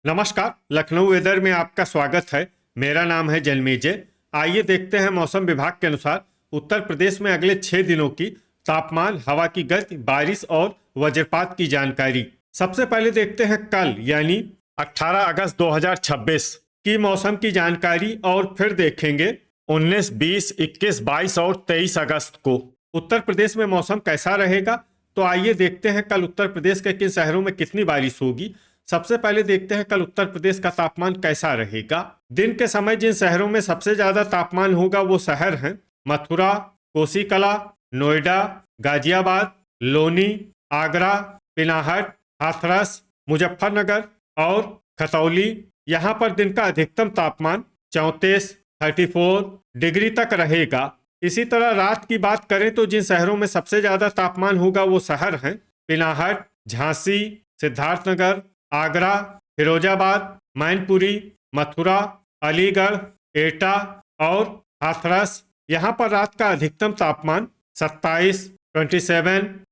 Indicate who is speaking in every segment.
Speaker 1: नमस्कार, लखनऊ वेदर में आपका स्वागत है। मेरा नाम है जन्मेजय। आइए देखते हैं मौसम विभाग के अनुसार उत्तर प्रदेश में अगले 6 दिनों की तापमान, हवा की गति, बारिश और वज्रपात की जानकारी। सबसे पहले देखते हैं कल यानी 18 अगस्त 2026 की मौसम की जानकारी और फिर देखेंगे 19, 20, 21, 22 और 23 अगस्त को उत्तर प्रदेश में मौसम कैसा रहेगा। तो आइए देखते हैं कल उत्तर प्रदेश के किन शहरों में कितनी बारिश होगी। सबसे पहले देखते हैं कल उत्तर प्रदेश का तापमान कैसा रहेगा। दिन के समय जिन शहरों में सबसे ज्यादा तापमान होगा वो शहर हैं मथुरा, कोसीकला, नोएडा, गाजियाबाद, लोनी, आगरा, पिनाहट, हाथरस, मुजफ्फरनगर और खतौली। यहाँ पर दिन का अधिकतम तापमान 34 डिग्री तक रहेगा। इसी तरह रात की बात करें तो जिन शहरों में सबसे ज्यादा तापमान होगा वो शहर हैं पिनाहट, झांसी, सिद्धार्थनगर, आगरा, फिरोजाबाद, मैनपुरी, मथुरा, अलीगढ़, एटा और हाथरस। यहाँ पर रात का अधिकतम तापमान 27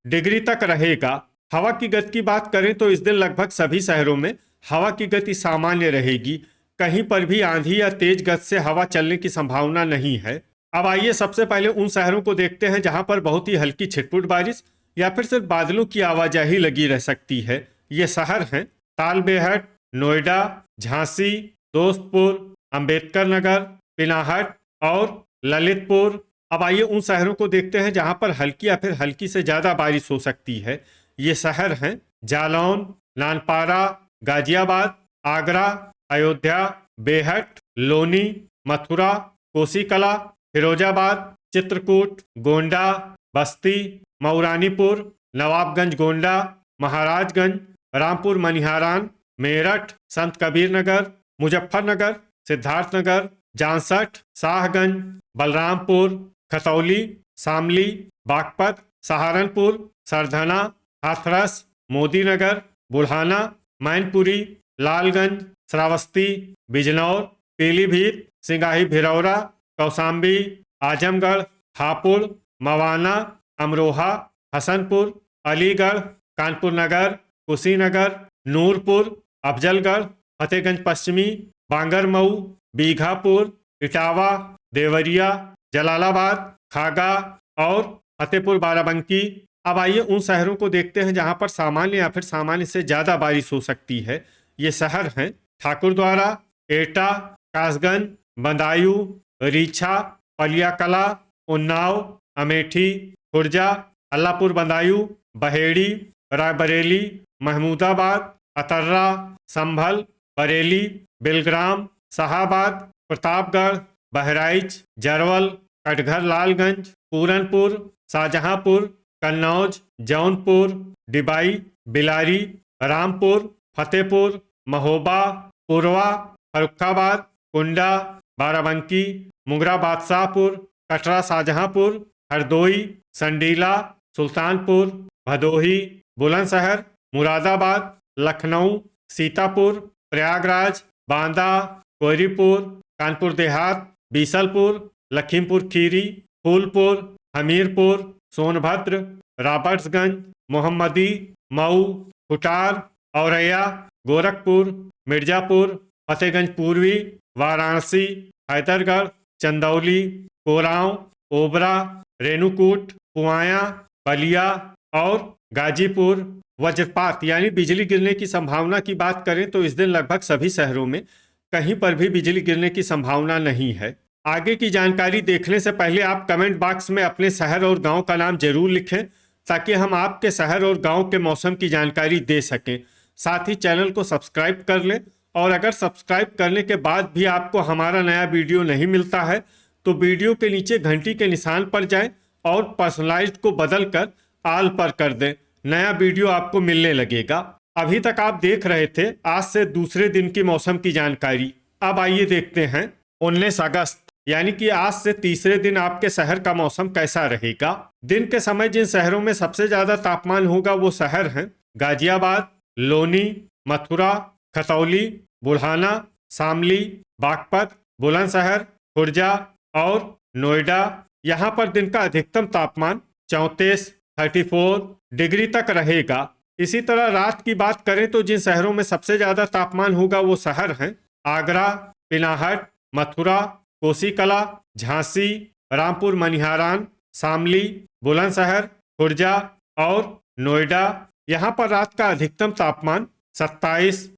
Speaker 1: डिग्री तक रहेगा। हवा की गति की बात करें तो इस दिन लगभग सभी शहरों में हवा की गति सामान्य रहेगी। कहीं पर भी आंधी या तेज गति से हवा चलने की संभावना नहीं है। अब आइए सबसे पहले उन शहरों को देखते हैं जहां पर बहुत ही हल्की छिटपुट बारिश या फिर सिर्फ बादलों की आवाजाही लगी रह सकती है। ये शहर हैं तालबेहट, नोएडा, झांसी, दोस्तपुर, अंबेडकर नगर, पिनाहट और ललितपुर। अब आइए उन शहरों को देखते हैं जहां पर हल्की या फिर हल्की से ज्यादा बारिश हो सकती है। ये शहर हैं जालौन, नानपारा, गाजियाबाद, आगरा, अयोध्या, बेहट, लोनी, मथुरा, कोसीकला, फिरोजाबाद, चित्रकूट, गोंडा, बस्ती, मऊरानीपुर, नवाबगंज गोंडा, महाराजगंज, रामपुर मनिहारान, मेरठ, संत कबीर नगर, मुजफ्फरनगर, सिद्धार्थनगर, जांसठ, शाहगंज, बलरामपुर, खतौली, शामली, बागपत, सहारनपुर, सरधना, हाथरस, मोदीनगर, बुढ़ाना, मैनपुरी, लालगंज, श्रावस्ती, बिजनौर, पीलीभीत, सिंगाही भिरौरा, कौशाम्बी, आजमगढ़, हापुड़, मवाना, अमरोहा, हसनपुर, अलीगढ़, कानपुर नगर, कुशीनगर, नूरपुर, अफजलगढ़, फतेहगंज पश्चिमी, बांगरमऊ, बीघापुर, इटावा, देवरिया, जलालाबाद, खागा और फतेहपुर बाराबंकी। अब आइए उन शहरों को देखते हैं जहां पर सामान्य या फिर सामान्य से ज्यादा बारिश हो सकती है। ये शहर हैं ठाकुरद्वारा, एटा, कासगंज, बदायूं, रीछा, पलियाकला, उन्नाव, अमेठी, खुर्जा, अल्लापुर बदायूं, बहेड़ी, रायबरेली, महमूदाबाद, अतर्रा, संभल, बरेली, बिलग्राम, शाहाबाद, प्रतापगढ़, बहराइच, जरवल, कटघर, लालगंज, पूरनपुर, शाहजहांपुर, कन्नौज, जौनपुर, डिबाई, बिलारी, रामपुर, फतेहपुर, महोबा, पुरवा, फर्रुखाबाद, कुंडा, बाराबंकी, मुंगरा बादशाहपुर, कटरा, शाहजहांपुर, हरदोई, संडीला, सुल्तानपुर, भदोही, बुलंदशहर, मुरादाबाद, लखनऊ, सीतापुर, प्रयागराज, बांदा, कोयरीपुर, कानपुर देहात, बीसलपुर, लखीमपुर खीरी, फूलपुर, हमीरपुर, सोनभद्र, रॉबर्ट्सगंज, मोहम्मदी, मऊ, खुटार, औरैया, गोरखपुर, मिर्जापुर, फतेहगंज पूर्वी, वाराणसी, हैदरगढ़, चंदौली, कोरांव, ओबरा, रेणुकूट, पुआया, बलिया और गाजीपुर। वज्रपात यानी बिजली गिरने की संभावना की बात करें तो इस दिन लगभग सभी शहरों में कहीं पर भी बिजली गिरने की संभावना नहीं है। आगे की जानकारी देखने से पहले आप कमेंट बॉक्स में अपने शहर और गांव का नाम जरूर लिखें ताकि हम आपके शहर और गांव के मौसम की जानकारी दे सकें। साथ ही चैनल को सब्सक्राइब कर लें और अगर सब्सक्राइब करने के बाद भी आपको हमारा नया वीडियो नहीं मिलता है तो वीडियो के नीचे घंटी के निशान पर जाएं और पर्सनलाइज्ड को बदलकर आल पर कर दें। नया वीडियो आपको मिलने लगेगा। अभी तक आप देख रहे थे आज से दूसरे दिन की मौसम की जानकारी। अब आइए देखते हैं 19 अगस्त यानी कि आज से तीसरे दिन आपके शहर का मौसम कैसा रहेगा। दिन के समय जिन शहरों में सबसे ज्यादा तापमान होगा वो शहर हैं गाजियाबाद, लोनी, मथुरा, खतौली, बुढ़ाना, शामली, बागपत, बुलंदशहर, खुर्जा और नोएडा। यहाँ पर दिन का अधिकतम तापमान 34 डिग्री तक रहेगा। इसी तरह रात की बात करें तो जिन शहरों में सबसे ज्यादा तापमान होगा वो शहर हैं आगरा, पिनाहट, मथुरा, कोसीकला, झांसी, रामपुर मनिहारान, शामली, बुलंदशहर, खुर्जा और नोएडा। यहाँ पर रात का अधिकतम तापमान 27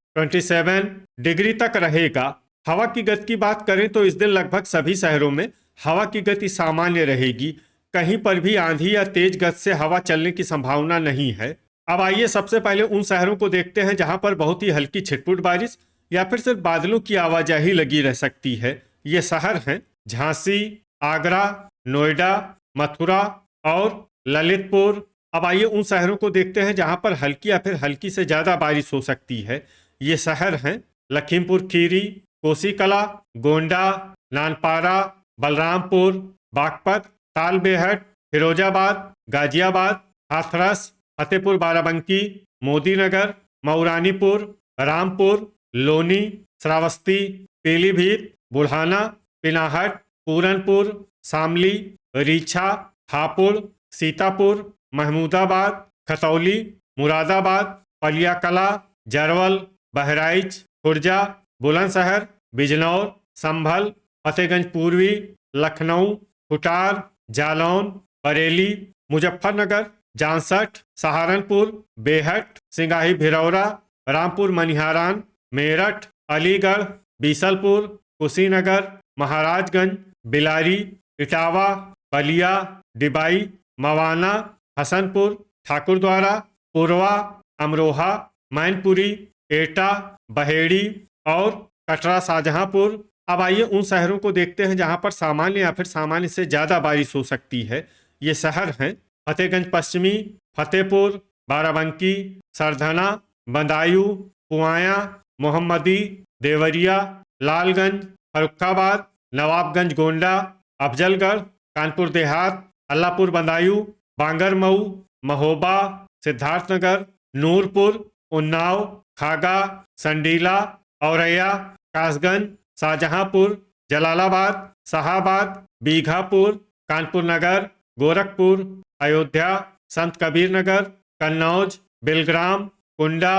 Speaker 1: डिग्री तक रहेगा। हवा की गति की बात करें तो इस दिन लगभग सभी शहरों में हवा की गति सामान्य रहेगी। कहीं पर भी आंधी या तेज गति से हवा चलने की संभावना नहीं है। अब आइए सबसे पहले उन शहरों को देखते हैं जहां पर बहुत ही हल्की छिटपुट बारिश या फिर सिर्फ बादलों की आवाजाही लगी रह सकती है। ये शहर हैं झांसी, आगरा, नोएडा, मथुरा और ललितपुर। अब आइए उन शहरों को देखते हैं जहां पर हल्की या फिर हल्की से ज्यादा बारिश हो सकती है। ये शहर हैं लखीमपुर खीरी, कोसीकला, गोंडा, नानपारा, बलरामपुर, बागपत, तालबेहट, फिरोजाबाद, गाजियाबाद, हाथरस, फतेहपुर बाराबंकी, मोदीनगर, मऊरानीपुर, रामपुर, लोनी, श्रावस्ती, पीलीभीत, बुढ़ाना, पिनाहट, पूरनपुर, शामली, रीछा, हापुड़, सीतापुर, महमूदाबाद, खतौली, मुरादाबाद, पलियाकला, जरवल, बहराइच, खुर्जा, बुलंदशहर, बिजनौर, संभल, फतेहगंज पूर्वी, लखनऊ, खुटार, जालौन, बरेली, मुजफ्फरनगर, जांसठ, सहारनपुर, बेहट, सिंगाही भिरौरा, रामपुर मनिहारान, मेरठ, अलीगढ़, बीसलपुर, कुशीनगर, महाराजगंज, बिलारी, इटावा, बलिया, डिबाई, मवाना, हसनपुर, ठाकुरद्वारा, पुरवा, अमरोहा, मैनपुरी, एटा, बहेड़ी और कटरा शाहजहांपुर। अब आइए उन शहरों को देखते हैं जहां पर सामान्य या फिर सामान्य से ज़्यादा बारिश हो सकती है। ये शहर हैं फतेहगंज पश्चिमी, फतेहपुर, बाराबंकी, सरधना, बदायूं, पुआया, मोहम्मदी, देवरिया, लालगंज, फर्रुखाबाद, नवाबगंज गोंडा, अफजलगढ़, कानपुर देहात, अल्लाहपुर बदायूं, बांगरमऊ, महोबा, सिद्धार्थनगर, नूरपुर, उन्नाव, खागा, संडीला, औरैया, कासगंज, शाहजहांपुर, जलालाबाद, शाहाबाद, बीघापुर, कानपुर नगर, गोरखपुर, अयोध्या, संत कबीर नगर, कन्नौज, बिलग्राम, कुंडा,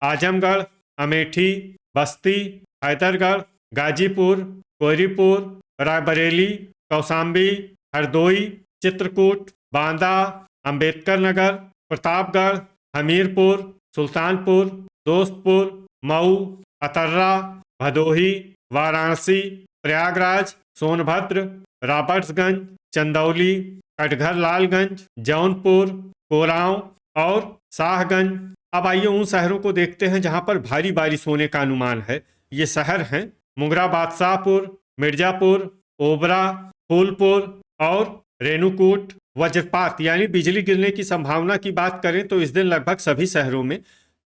Speaker 1: आजमगढ़, अमेठी, बस्ती, हैदरगढ़, गाजीपुर, कोयरीपुर, रायबरेली, कौशाम्बी, हरदोई, चित्रकूट, बांदा, अंबेडकर नगर, प्रतापगढ़, हमीरपुर, सुल्तानपुर, दोस्तपुर, मऊ, अतर्रा, भदोही, वाराणसी, प्रयागराज, सोनभद्र, रॉबर्ट्सगंज, चंदौली, कटघर लालगंज, जौनपुर, कोरांव और शाहगंज। अब आइए उन शहरों को देखते हैं जहां पर भारी बारिश होने का अनुमान है। ये शहर हैं मुंगरा बादशाहपुर, मिर्जापुर, ओबरा, फूलपुर और रेणुकूट। वज्रपात यानी बिजली गिरने की संभावना की बात करें तो इस दिन लगभग सभी शहरों में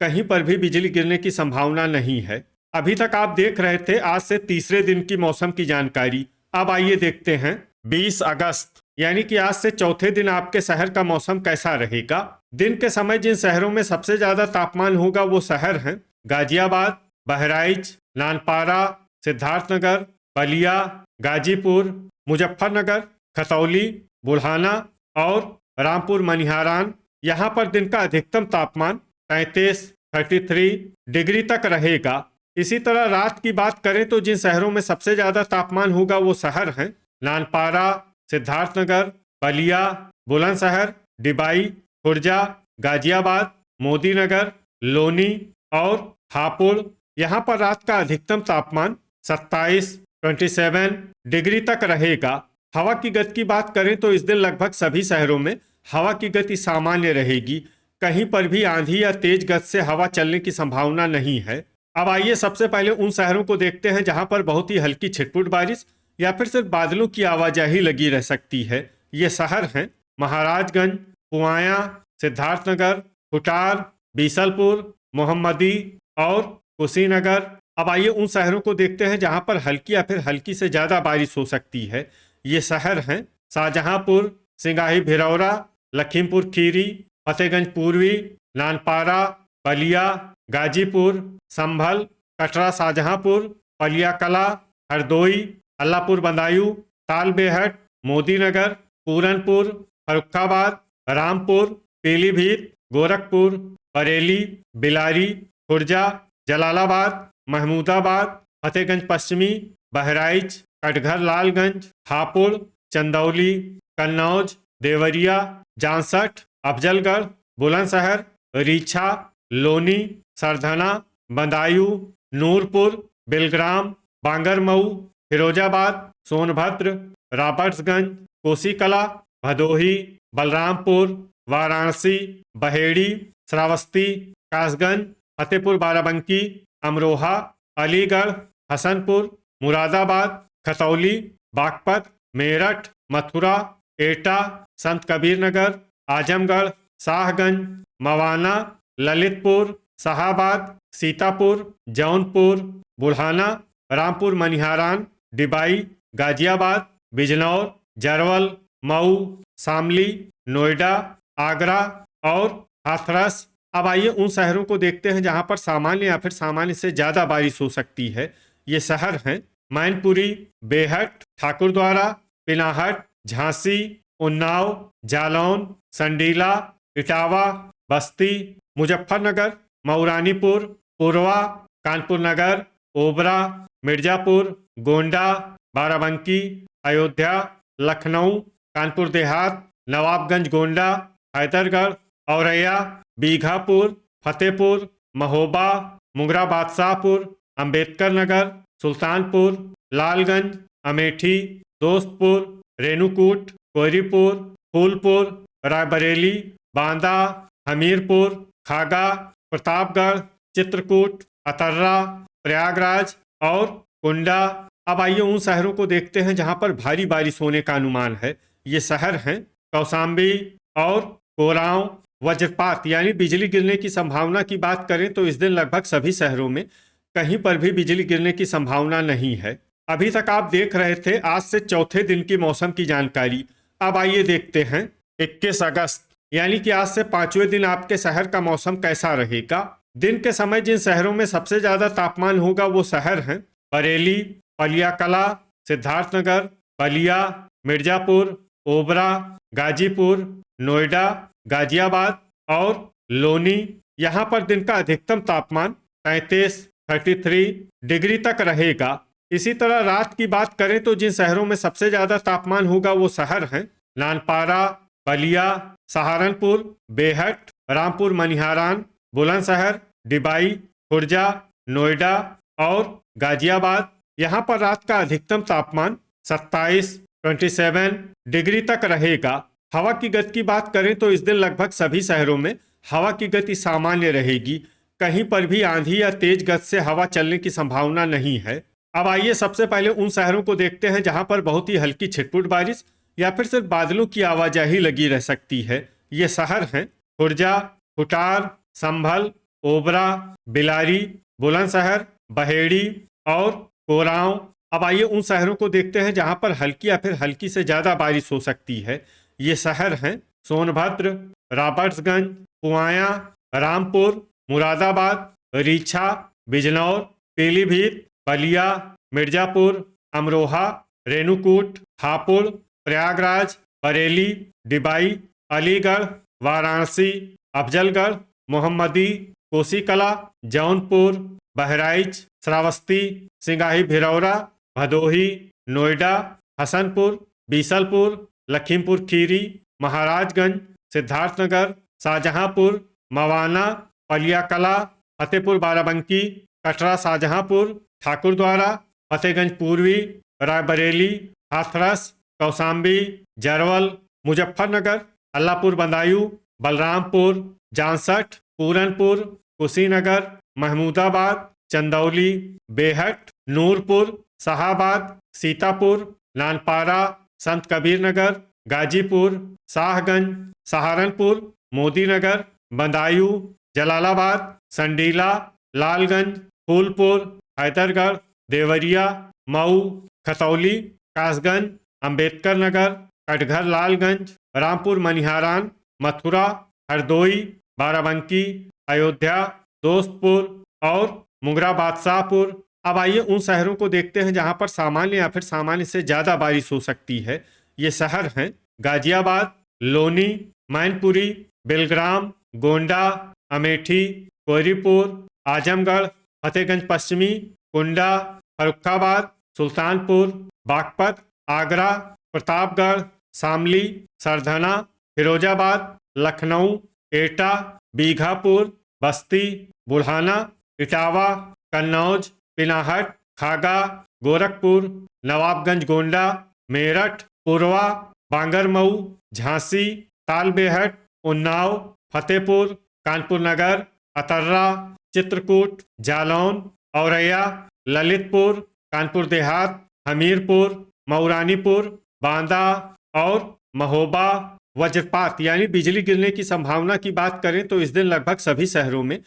Speaker 1: कहीं पर भी बिजली गिरने की संभावना नहीं है। अभी तक आप देख रहे थे आज से तीसरे दिन की मौसम की जानकारी। अब आइए देखते हैं 20 अगस्त यानी कि आज से चौथे दिन आपके शहर का मौसम कैसा रहेगा। दिन के समय जिन शहरों में सबसे ज्यादा तापमान होगा वो शहर हैं गाजियाबाद, बहराइच, नानपारा, सिद्धार्थनगर, बलिया, गाजीपुर, मुजफ्फरनगर, खतौली, बुढ़ाना और रामपुर मनिहारान। यहाँ पर दिन का अधिकतम तापमान 33 डिग्री तक रहेगा। इसी तरह रात की बात करें तो जिन शहरों में सबसे ज्यादा तापमान होगा वो शहर हैं नानपारा, सिद्धार्थनगर, बलिया, बुलंदशहर, डिबाई, खुर्जा, गाजियाबाद, मोदीनगर, लोनी और हापुड़। यहाँ पर रात का अधिकतम तापमान 27 डिग्री तक रहेगा। हवा की गति की बात करें तो इस दिन लगभग सभी शहरों में हवा की गति सामान्य रहेगी। कहीं पर भी आंधी या तेज गति से हवा चलने की संभावना नहीं है। अब आइए सबसे पहले उन शहरों को देखते हैं जहां पर बहुत ही हल्की छिटपुट बारिश या फिर सिर्फ बादलों की आवाजाही लगी रह सकती है। ये शहर हैं महाराजगंज, पुआया, सिद्धार्थनगर, खुटार, बीसलपुर, मोहम्मदी और कुशीनगर। अब आइए उन शहरों को देखते हैं जहां पर हल्की या फिर हल्की से ज्यादा बारिश हो सकती है। ये शहर हैं शाहजहांपुर, सिंगाही भिरौरा, लखीमपुर खीरी, फतेहगंज पूर्वी, नानपारा, बलिया, गाजीपुर, संभल, कटरा शाहजहांपुर, पलियाकला, हरदोई, अल्लाहपुर बदायूं, तालबेहट, मोदीनगर, पूरनपुर, फर्रुखाबाद, रामपुर, पीलीभीत, गोरखपुर, बरेली, बिलारी, खुर्जा, जलालाबाद, महमूदाबाद, फतेहगंज पश्चिमी, बहराइच, कटघर लालगंज, हापुड़, चंदौली, कन्नौज, देवरिया, जांसठ, अफजलगढ़, बुलंदशहर, रीछा, लोनी, सरधना, बदायूं, नूरपुर, बिलग्राम, बांगरमऊ, फिरोजाबाद, सोनभद्र, रॉबर्ट्सगंज, कोसीकला, भदोही, बलरामपुर, वाराणसी, बहेड़ी, श्रावस्ती, कासगंज, फतेहपुर बाराबंकी, अमरोहा, अलीगढ़, हसनपुर, मुरादाबाद, खतौली, बागपत, मेरठ, मथुरा, एटा, संत कबीर नगर, आजमगढ़, शाहगंज, मवाना, ललितपुर, शाहाबाद, सीतापुर, जौनपुर, बुढ़ाना, रामपुर मनिहारान, डिबाई, गाजियाबाद, बिजनौर, जरवल, मऊ, शामली, नोएडा, आगरा और हाथरस। अब आइए उन शहरों को देखते हैं जहां पर सामान्य या फिर सामान्य से ज्यादा बारिश हो सकती है। ये शहर हैं मैनपुरी, बेहट, ठाकुरद्वारा, पिनाहट, झांसी, उन्नाव, जालौन, संडीला, इटावा, बस्ती, मुजफ्फरनगर, मऊरानीपुर, पुरवा, कानपुर नगर, ओबरा, मिर्जापुर, गोंडा, बाराबंकी, अयोध्या, लखनऊ, कानपुर देहात, नवाबगंज गोंडा, हैदरगढ़, औरैया, बीघापुर, फतेहपुर, महोबा, मुंगरा बादशाहपुर, अंबेडकर नगर, सुल्तानपुर, लालगंज, अमेठी, दोस्तपुर, रेणुकूट, कोयरीपुर, फूलपुर, रायबरेली, बांदा, हमीरपुर, खागा, प्रतापगढ़, चित्रकूट, अतर्रा, प्रयागराज और कुंडा। अब आइए उन शहरों को देखते हैं जहां पर भारी बारिश होने का अनुमान है। ये शहर हैं कौशाम्बी और कोरांव। वज्रपात यानी बिजली गिरने की संभावना की बात करें तो इस दिन लगभग सभी शहरों में कहीं पर भी बिजली गिरने की संभावना नहीं है। अभी तक आप देख रहे थे आज से चौथे दिन की मौसम की जानकारी। अब आइए देखते हैं 21 अगस्त यानी कि आज से 5वें दिन आपके शहर का मौसम कैसा रहेगा। दिन के समय जिन शहरों में सबसे ज्यादा तापमान होगा वो शहर हैं बरेली, पलियाकला, सिद्धार्थनगर, बलिया, मिर्जापुर, ओबरा, गाजीपुर, नोएडा, गाजियाबाद और लोनी। यहाँ पर दिन का अधिकतम तापमान 33 डिग्री तक रहेगा। इसी तरह रात की बात करें तो जिन शहरों में सबसे ज्यादा तापमान होगा वो शहर हैं नानपारा, बलिया, सहारनपुर, बेहट, रामपुर मनिहारान, बुलंदशहर, डिबाई, खुर्जा, नोएडा और गाजियाबाद। यहाँ पर रात का अधिकतम तापमान 27 डिग्री तक रहेगा। हवा की गति की बात करें तो इस दिन लगभग सभी शहरों में हवा की गति सामान्य रहेगी। कहीं पर भी आंधी या तेज गति से हवा चलने की संभावना नहीं है। अब आइए सबसे पहले उन शहरों को देखते हैं जहां पर बहुत ही हल्की छिटपुट बारिश या फिर सिर्फ बादलों की आवाजाही लगी रह सकती है। ये शहर हैं खुर्जा, खुटार, संभल, ओबरा, बिलारी, बुलंदशहर, बहेड़ी और कोरांव। अब आइए उन शहरों को देखते हैं जहां पर हल्की या फिर हल्की से ज्यादा बारिश हो सकती है। ये शहर हैं सोनभद्र, रॉबर्ट्सगंज, पुआया, रामपुर, मुरादाबाद, रीछा, बिजनौर, पीलीभीत, बलिया, मिर्जापुर, अमरोहा, रेणुकूट, हापुड़, प्रयागराज, बरेली, डिबाई, अलीगढ़, वाराणसी, अफजलगढ़, मोहम्मदी, कोसीकला, जौनपुर, बहराइच, श्रावस्ती, सिंगाही भिरौरा, भदोही, नोएडा, हसनपुर, बीसलपुर, लखीमपुर खीरी, महाराजगंज, सिद्धार्थनगर, शाहजहांपुर, मवाना, पलियाकला, फतेहपुर बाराबंकी, कटरा शाहजहांपुर, ठाकुरद्वारा, फतेहगंज पूर्वी, रायबरेली, हाथरस, कौशाम्बी, जरवल, मुजफ्फरनगर, अल्लाहपुर बदायूं, बलरामपुर, जांसठ, पूरनपुर, कुशीनगर, महमूदाबाद, चंदौली, बेहट, नूरपुर, शाहाबाद, सीतापुर, नानपारा, संत कबीर नगर, गाजीपुर, शाहगंज, सहारनपुर, मोदीनगर, बदायूं, जलालाबाद, संडीला, लालगंज, फूलपुर, हैदरगढ़, देवरिया, मऊ, खतौली, कासगंज, अंबेडकर नगर, कटघर लालगंज, रामपुर मनिहारान, मथुरा, हरदोई, बाराबंकी, अयोध्या, दोस्तपुर और मुंगरा बादशाहपुर। अब आइए उन शहरों को देखते हैं जहां पर सामान्य या फिर सामान्य से ज्यादा बारिश हो सकती है। ये शहर हैं गाजियाबाद, लोनी, मैनपुरी, बेलग्राम, गोंडा, अमेठी, कोहरीपुर, आजमगढ़, फतेहगंज पश्चिमी, कुंडा, फर्रुखाबाद, सुल्तानपुर, बागपत, आगरा, प्रतापगढ़, शामली, सरधना, फिरोजाबाद, लखनऊ, एटा, बीघापुर, बस्ती, बुढ़ाना, इटावा, कन्नौज, पिनाहट, खागा, गोरखपुर, नवाबगंज गोंडा, मेरठ, पुरवा, बांगरमऊ, झांसी, तालबेहट, उन्नाव, फतेहपुर, कानपुर नगर, अतर्रा, चित्रकूट, जालौन, औरैया, ललितपुर, कानपुर देहात, हमीरपुर, मऊरानीपुर, बांदा और महोबा। वज्रपात यानी बिजली गिरने की संभावना की बात करें तो इस दिन लगभग सभी शहरों में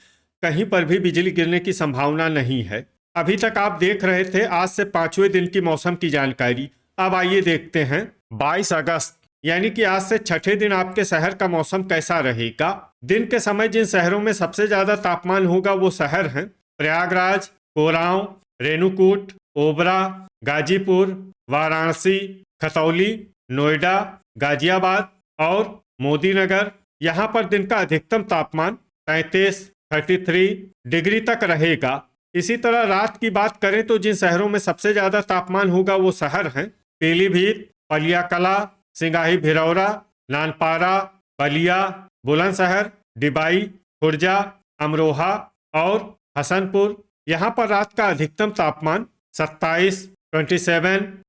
Speaker 1: कहीं पर भी बिजली गिरने की संभावना नहीं है। अभी तक आप देख रहे थे आज से 5वें दिन की मौसम की जानकारी। अब आइए देखते हैं 22 अगस्त यानी कि आज से छठे दिन आपके शहर का मौसम कैसा रहेगा। दिन के समय जिन शहरों में सबसे ज्यादा तापमान होगा वो शहर हैं प्रयागराज, कोरांव, रेणुकूट, ओबरा, गाजीपुर, वाराणसी, खतौली, नोएडा, गाजियाबाद और मोदी नगर। यहाँ पर दिन का अधिकतम तापमान 33 डिग्री तक रहेगा। इसी तरह रात की बात करें तो जिन शहरों में सबसे ज्यादा तापमान होगा वो शहर हैं पीलीभीत, पलियाकला, सिंगाही भिरौरा, नानपारा, बलिया, बुलंदशहर, डिबाई, खुर्जा, अमरोहा और हसनपुर। यहाँ पर रात का अधिकतम तापमान 27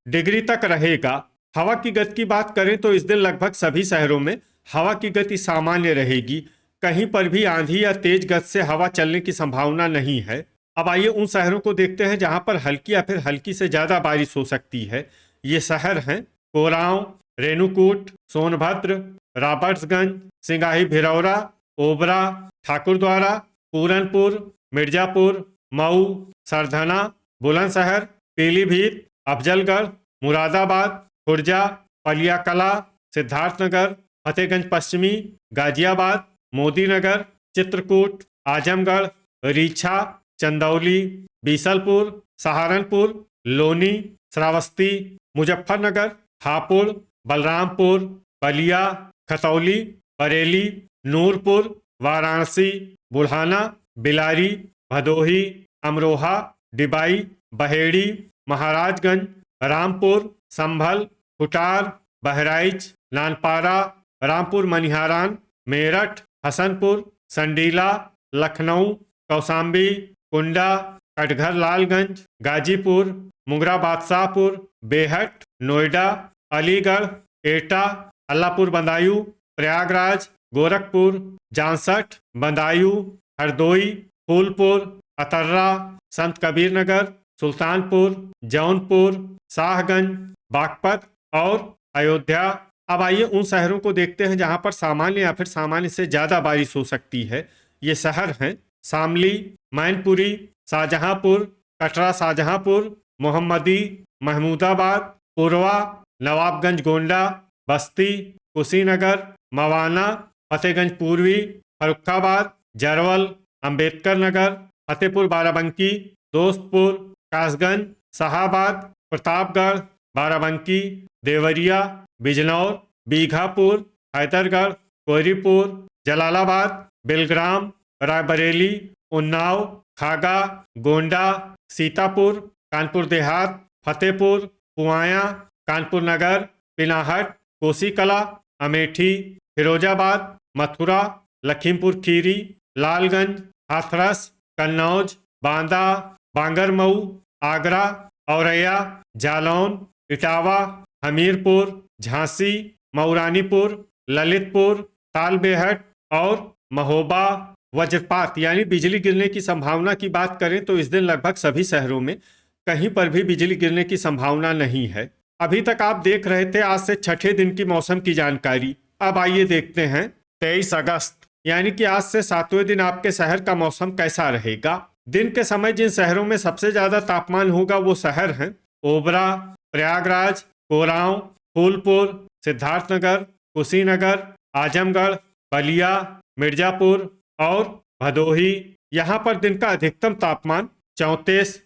Speaker 1: डिग्री तक रहेगा। हवा की गति की बात करें तो इस दिन लगभग सभी शहरों में हवा की गति सामान्य रहेगी। कहीं पर भी आंधी या तेज गति से हवा चलने की संभावना नहीं है। अब आइए उन शहरों को देखते हैं जहां पर हल्की या फिर हल्की से ज्यादा बारिश हो सकती है। ये शहर हैं कोरांव, रेणुकूट, सोनभद्र, रॉबर्ट्सगंज, सिंगाही भिरौरा, ओबरा, ठाकुरद्वारा, पूरनपुर, मिर्जापुर, मऊ, सरधना, बुलंदशहर, पीलीभीत, अफजलगढ़, मुरादाबाद, खुर्जा, पलियाकला, सिद्धार्थनगर, फतेहगंज पश्चिमी, गाजियाबाद, मोदी नगर, चित्रकूट, आजमगढ़, रीछा, चंदौली, बीसलपुर, सहारनपुर, लोनी, श्रावस्ती, मुजफ्फरनगर, हापुड़, बलरामपुर, बलिया, खतौली, बरेली, नूरपुर, वाराणसी, बुढ़ाना, बिलारी, भदोही, अमरोहा, डिबाई, बहेड़ी, महाराजगंज, रामपुर, संभल, खुटार, बहराइच, नानपारा, रामपुर मनिहारान, मेरठ, हसनपुर, संडीला, लखनऊ, कौसाम्बी, कुंडा, कटघर लालगंज, गाजीपुर, मुंगरा बादशाहपुर, बेहट, नोएडा, अलीगढ़, एटा, अल्लाहपुर बदायूं, प्रयागराज, गोरखपुर, जांसठ, बदायूं, हरदोई, फूलपुर, अतर्रा, संत कबीर नगर, सुल्तानपुर, जौनपुर, शाहगंज, बागपत और अयोध्या। अब आइए उन शहरों को देखते हैं जहां पर सामान्य या फिर सामान्य से ज्यादा बारिश हो सकती है। ये शहर हैं शामली, मैनपुरी, शाहजहांपुर, कटरा शाहजहांपुर, मोहम्मदी, महमूदाबाद, पुरवा, नवाबगंज गोंडा, बस्ती, कुशीनगर, मवाना, फतेहगंज पूर्वी, फर्रुखाबाद, जरवल, अंबेडकर नगर, फतेहपुर बाराबंकी, दोस्तपुर, कासगंज, शाहाबाद, प्रतापगढ़, बाराबंकी, देवरिया, बिजनौर, बीघापुर, हैदरगढ़, कोहरीपुर, जलालाबाद, बिलग्राम, रायबरेली, उन्नाव, खागा, गोंडा, सीतापुर, कानपुर देहात, फतेहपुर, पुआया, कानपुर नगर, पिनाहट, कोसीकला, अमेठी, फिरोजाबाद, मथुरा, लखीमपुर खीरी, लालगंज, हाथरस, कन्नौज, बांदा, बांगरमऊ, आगरा, औरैया, जालौन, इटावा, हमीरपुर, झांसी, मऊरानीपुर, ललितपुर, तालबेहट और महोबा। वज्रपात यानी बिजली गिरने की संभावना की बात करें तो इस दिन लगभग सभी शहरों में कहीं पर भी बिजली गिरने की संभावना नहीं है। अभी तक आप देख रहे थे आज से छठे दिन की मौसम की जानकारी। अब आइए देखते हैं 23 अगस्त यानी कि आज से 7वें दिन आपके शहर का मौसम कैसा रहेगा। दिन के समय जिन शहरों में सबसे ज्यादा तापमान होगा वो शहर हैं ओबरा, प्रयागराज, कोरांव, फूलपुर, सिद्धार्थनगर, कुशीनगर, आजमगढ़, बलिया, मिर्जापुर और भदोही। यहाँ पर दिन का अधिकतम तापमान 34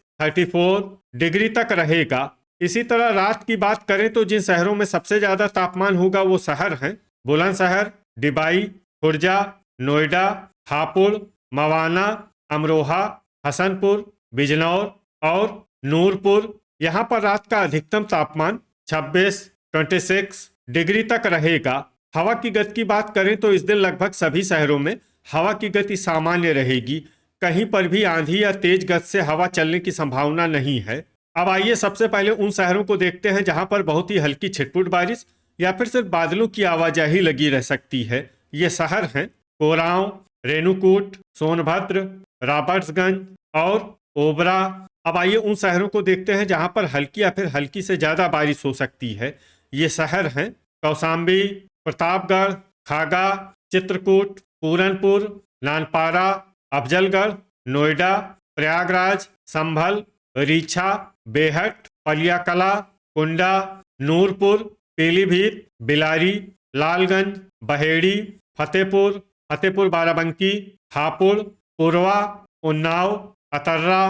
Speaker 1: डिग्री तक रहेगा। इसी तरह रात की बात करें तो जिन शहरों में सबसे ज्यादा तापमान होगा वो शहर हैं बुलंदशहर, डिबाई, खुर्जा, नोएडा, हापुड़, मवाना, अमरोहा, हसनपुर, बिजनौर और नूरपुर। यहाँ पर रात का अधिकतम तापमान 26 डिग्री तक रहेगा। हवा की गति की बात करें तो इस दिन लगभग सभी शहरों में हवा की गति सामान्य रहेगी। कहीं पर भी आंधी या तेज गति से हवा चलने की संभावना नहीं है। अब आइए सबसे पहले उन शहरों को देखते हैं जहां पर बहुत ही हल्की छिटपुट बारिश या फिर सिर्फ बादलों की आवाजाही लगी रह सकती है। ये शहर हैं कोरांव, रेणुकूट, सोनभद्र, रॉबर्ट्सगंज और ओबरा। अब आइए उन शहरों को देखते हैं जहां पर हल्की या फिर हल्की से ज्यादा बारिश हो सकती है। ये शहर हैं कौशाम्बी, प्रतापगढ़, खागा, चित्रकूट, पूरनपुर, नानपारा, अफजलगढ़, नोएडा, प्रयागराज, संभल, रीछा, बेहट, पलियाकला, कुंडा, नूरपुर, पीलीभीत, बिलारी, लालगंज, बहेड़ी, फतेहपुर, फतेहपुर बाराबंकी, हापुड़, पुरवा, उन्नाव, अतर्रा,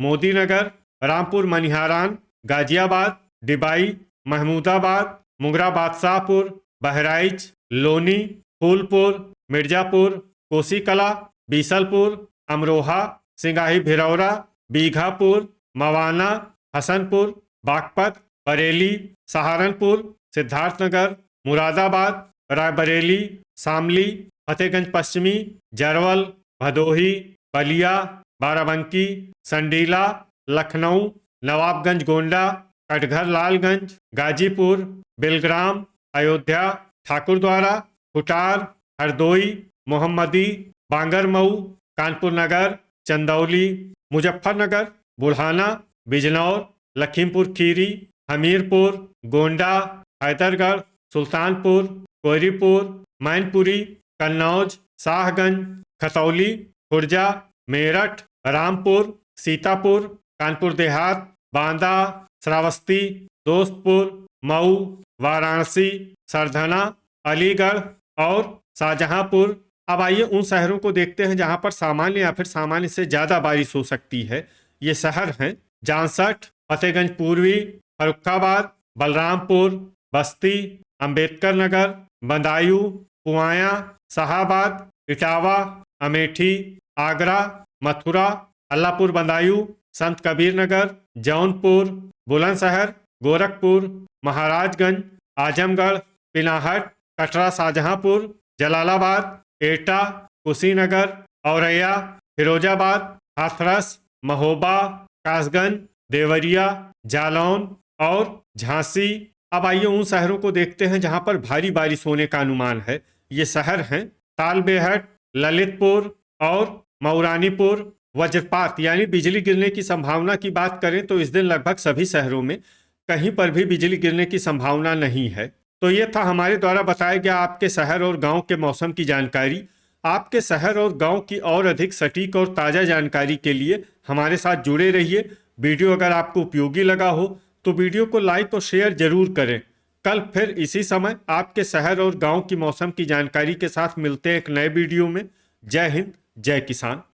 Speaker 1: मोदीनगर, रामपुर मनिहारान, गाजियाबाद, डिबाई, महमूदाबाद, मुंगरा बादशाहपुर, बहराइच, लोनी, फूलपुर, मिर्जापुर, कोसीकला, बीसलपुर, अमरोहा, सिंगाही भिरौरा, बीघापुर, मवाना, हसनपुर, बागपत, बरेली, सहारनपुर, सिद्धार्थनगर, मुरादाबाद, रायबरेली, शामली, फतेहगंज पश्चिमी, जरवल, भदोही, बलिया, बाराबंकी, संडीला, लखनऊ, नवाबगंज गोंडा, कटघर लालगंज, गाजीपुर, बिलग्राम, अयोध्या, ठाकुरद्वारा, खुटार, हरदोई, मोहम्मदी, बांगरमऊ, कानपुर नगर, चंदौली, मुजफ्फरनगर, बुढ़ाना, बिजनौर, लखीमपुर खीरी, हमीरपुर, गोंडा, हैदरगढ़, सुल्तानपुर, कोयरीपुर, मैनपुरी, कन्नौज, शाहगंज, खतौली, खुर्जा, मेरठ, रामपुर, सीतापुर, कानपुर देहात, बांदा, श्रावस्ती, दोस्तपुर, मऊ, वाराणसी, सरधना, अलीगढ़ और शाहजहांपुर। अब आइए उन शहरों को देखते हैं जहां पर सामान्य या फिर सामान्य से ज्यादा बारिश हो सकती है। ये शहर हैं जांसठ, फतेहगंज पूर्वी, फर्रुखाबाद, बलरामपुर, बस्ती, अंबेडकर नगर, बदायूं, पुआया, शाहाबाद, इटावा, अमेठी, आगरा, मथुरा, अल्लाहपुर बदायूं, संत कबीर नगर, जौनपुर, बुलंदशहर, गोरखपुर, महाराजगंज, आजमगढ़, पिनाहट, कटरा, शाहजहांपुर, जलालाबाद, एटा, कुशीनगर, औरैया, फिरोजाबाद, हाथरस, महोबा, कासगंज, देवरिया, जालौन और झांसी। अब आइए उन शहरों को देखते हैं जहां पर भारी बारिश होने का अनुमान है। ये शहर हैं तालबेहट, ललितपुर और मऊरानीपुर। वज्रपात यानी बिजली गिरने की संभावना की बात करें तो इस दिन लगभग सभी शहरों में कहीं पर भी बिजली गिरने की संभावना नहीं है। तो ये था हमारे द्वारा बताया गया आपके शहर और गांव के मौसम की जानकारी। आपके शहर और गांव की और अधिक सटीक और ताज़ा जानकारी के लिए हमारे साथ जुड़े रहिए। वीडियो अगर आपको उपयोगी लगा हो तो वीडियो को लाइक और शेयर जरूर करें। कल फिर इसी समय आपके शहर और गांव की मौसम की जानकारी के साथ मिलते हैं एक नए वीडियो में। जय हिंद, जय किसान।